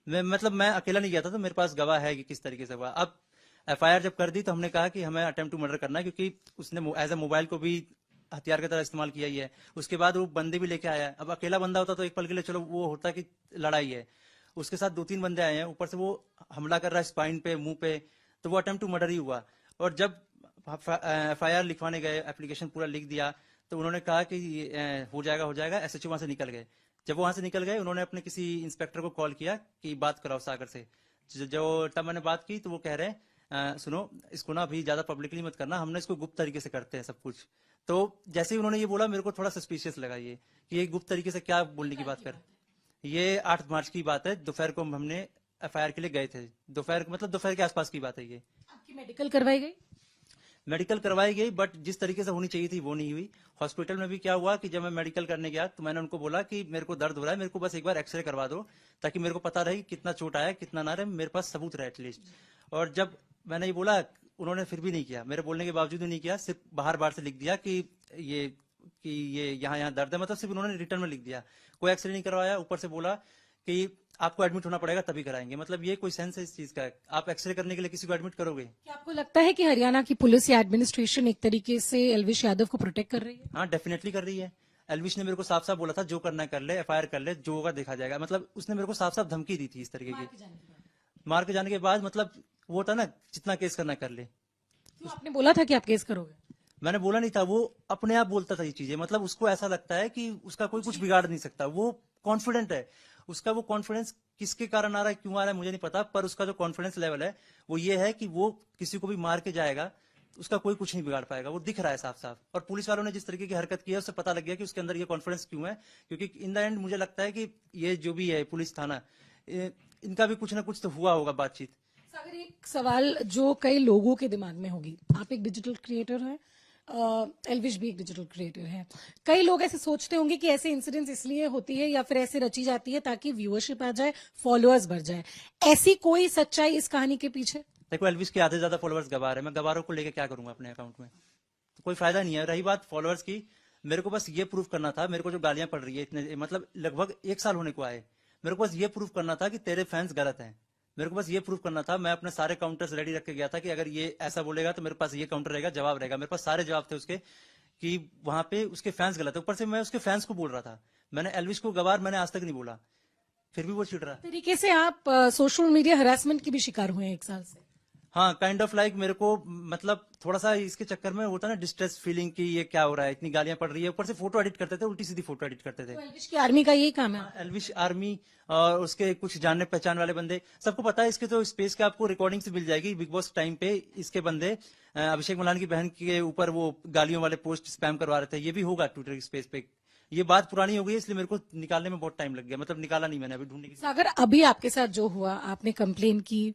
मैं अकेला नहीं गया था, तो मेरे पास गवाह है कि किस तरीके से हुआ। अब एफआईआर जब कर दी तो हमने कहा कि हमें अटेम्प्ट टू मर्डर करना है, क्योंकि उसने एज ए मोबाइल को भी हथियार की तरह इस्तेमाल किया ही है। उसके बाद वो बंदे भी लेके आया है। अब अकेला बंदा होता तो एक पल के लिए चलो वो होता कि लड़ाई है, उसके साथ 2-3 बंदे आए हैं, ऊपर से वो हमला कर रहा है स्पाइन पे, मुंह पे, तो वो अटेम्प्ट टू मर्डर ही हुआ। और जब एफआईआर लिखवाने गए, एप्लीकेशन पूरा लिख दिया, तो उन्होंने कहा कि हो जाएगा। एसएचओ वहां से निकल गए। जब वहां से निकल गए, उन्होंने अपने किसी इंस्पेक्टर को कॉल किया कि बात कराओ सागर से। जो तब मैंने बात की तो वो कह रहे हैं सुनो, इसको ना अभी ज्यादा पब्लिकली मत करना, हमने इसको गुप्त तरीके से करते हैं सब कुछ। तो जैसे ही उन्होंने ये बोला, मेरे को थोड़ा सस्पिशियस लगा ये कि ये गुप्त तरीके से क्या बोलने की बात कर। ये 8 मार्च की बात है, दोपहर को हमने एफआईआर के लिए गए थे। दोपहर के आसपास की बात है ये। आपकी मेडिकल करवाई गई? मेडिकल करवाई गई, बट जिस तरीके से होनी चाहिए थी वो नहीं हुई। हॉस्पिटल में भी क्या हुआ कि जब मैं मेडिकल करने गया तो मैंने उनको बोला कि मेरे को दर्द हो रहा है, मेरे को बस एक बार एक्सरे करवा दो, ताकि मेरे को पता रहे कितना चोट आया कितना ना रहे, मेरे पास सबूत रहे एटलीस्ट। और जब मैंने ये बोला, उन्होंने फिर भी नहीं किया, मेरे बोलने के बावजूद भी नहीं किया। सिर्फ बाहर से लिख दिया कि ये यहाँ दर्द है, मतलब सिर्फ उन्होंने रिटर्न में लिख दिया। कोई एक्सरे नहीं करवाया, ऊपर से बोला कि आपको एडमिट होना पड़ेगा तभी कराएंगे। मतलब ये कोई सेंस है इस चीज का? आप एक्सरे करने के लिए किसी को एडमिट करोगे? क्या आपको लगता है कि हरियाणा की पुलिस या एडमिनिस्ट्रेशन एक तरीके से एल्विश यादव को प्रोटेक्ट कर रही है? हाँ, डेफिनेटली कर रही है। एल्विश ने मेरे को साफ साफ बोला था, जो करना है कर ले, एफआईआर कर ले, जो होगा देखा जाएगा। मतलब उसने मेरे को साफ साफ धमकी दी थी इस तरीके की। मार के जाने के बाद मतलब वो था ना, जितना केस करना कर ले। तो आपने बोला था कि आप केस करोगे? मैंने बोला नहीं था, वो अपने आप बोलता था ये चीजें। मतलब उसको ऐसा लगता है कि उसका कोई कुछ बिगाड़ नहीं सकता, वो कॉन्फिडेंट है। उसका वो कॉन्फिडेंस किसके कारण आ रहा है, क्यों आ रहा है, मुझे नहीं पता, पर उसका जो कॉन्फिडेंस लेवल है वो ये है कि वो किसी को भी मार के जाएगा, उसका कोई कुछ नहीं बिगाड़ पाएगा। वो दिख रहा है साफ साफ। और पुलिस वालों ने जिस तरीके की हरकत की है, उससे पता लग गया कि उसके अंदर ये कॉन्फिडेंस क्यों है। क्योंकि इन द एंड मुझे लगता है कि ये जो भी है पुलिस थाना, इनका भी कुछ ना कुछ तो हुआ होगा बातचीत। सागर, एक सवाल जो कई लोगों के दिमाग में होगी, आप एक डिजिटल क्रिएटर हैं, एल्विश भी एक डिजिटल क्रिएटर है। कई लोग ऐसे सोचते होंगे कि ऐसे इंसिडेंट्स इसलिए होती है या फिर ऐसे रची जाती है ताकि व्यूअरशिप आ जाए, फॉलोअर्स बढ़ जाए। ऐसी कोई सच्चाई इस कहानी के पीछे? देखो, एल्विश के आधे ज्यादा फॉलोअर्स गवार है। मैं गवारों को लेकर क्या करूंगा अपने अकाउंट में? तो कोई फायदा नहीं है। रही बात फॉलोअर्स की, मेरे को बस ये प्रूफ करना था। मेरे को जो गालियां पड़ रही है इतने, मतलब लगभग 1 साल होने को आए, मेरे को बस ये प्रूफ करना था कि तेरे फैंस गलत हैं। मेरे को बस ये प्रूफ करना था। मैं अपने सारे काउंटर्स रेडी रख के गया था कि अगर ये ऐसा बोलेगा तो मेरे पास ये काउंटर रहेगा, जवाब रहेगा। मेरे पास सारे जवाब थे उसके कि वहां पे उसके फैंस गलत है। ऊपर से मैं उसके फैंस को बोल रहा था। मैंने एल्विश को गवार मैंने आज तक नहीं बोला, फिर भी वो चिढ़ रहा। तरीके से आप सोशल मीडिया हरासमेंट की भी शिकार हुए हैं 1 साल से? हाँ, काइंड ऑफ लाइक मेरे को मतलब थोड़ा सा इसके चक्कर में होता ना डिस्ट्रेस फीलिंग की, ये क्या हो रहा है, इतनी गालियां पड़ रही है। ऊपर से फोटो एडिट करते थे, उल्टी सीधी फोटो एडिट करते थे। तो एल्विश की आर्मी का यही काम है? एल्विश आर्मी और उसके कुछ जानने पहचान वाले बंदे, सबको पता है। इसके तो स्पेस के आपको रिकॉर्डिंग से मिल जाएगी बिग बॉस टाइम पे। इसके बंदे अभिषेक मल्लान की बहन के ऊपर वो गालियों वाले पोस्ट स्पैम करवा रहे थे। ये भी होगा ट्विटर स्पेस पे। ये बात पुरानी हो गई, इसलिए मेरे को निकालने में बहुत टाइम लग गया। मतलब निकाला नहीं मैंने, अभी ढूंढने की। सागर, अभी आपके साथ जो हुआ, आपने कंप्लेन की,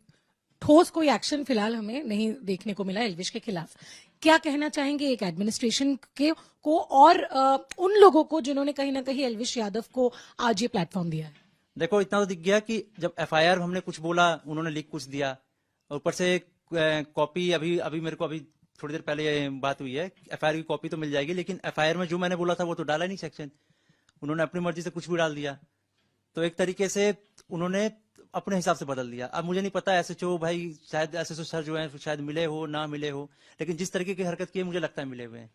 ठोस कोई एक्शन फिलहाल हमें नहीं देखने को मिला एल्विश के खिलाफ। क्या कहना चाहेंगे एक एडमिनिस्ट्रेशन के को और उन लोगों को जिन्होंने कहीं ना कहीं एल्विश यादव को आज ये प्लेटफॉर्म दिया है? देखो, इतना तो दिख गया कि जब एफआईआर हमने कुछ बोला, उन्होंने लिख कुछ दिया। और ऊपर से कॉपी अभी अभी मेरे को अभी थोड़ी देर पहले ये बात हुई है, एफआईआर की कॉपी तो मिल जाएगी, लेकिन एफआईआर में जो मैंने बोला था वो तो डाला नहीं सेक्शन। उन्होंने अपनी मर्जी से कुछ भी डाल दिया। तो एक तरीके से उन्होंने अपने हिसाब से बदल दिया। अब मुझे नहीं पता एसएचओ भाई, शायद एसएचओ सर जो है शायद मिले हो ना मिले हो, लेकिन जिस तरीके की हरकत की है मुझे लगता है मिले हुए हैं।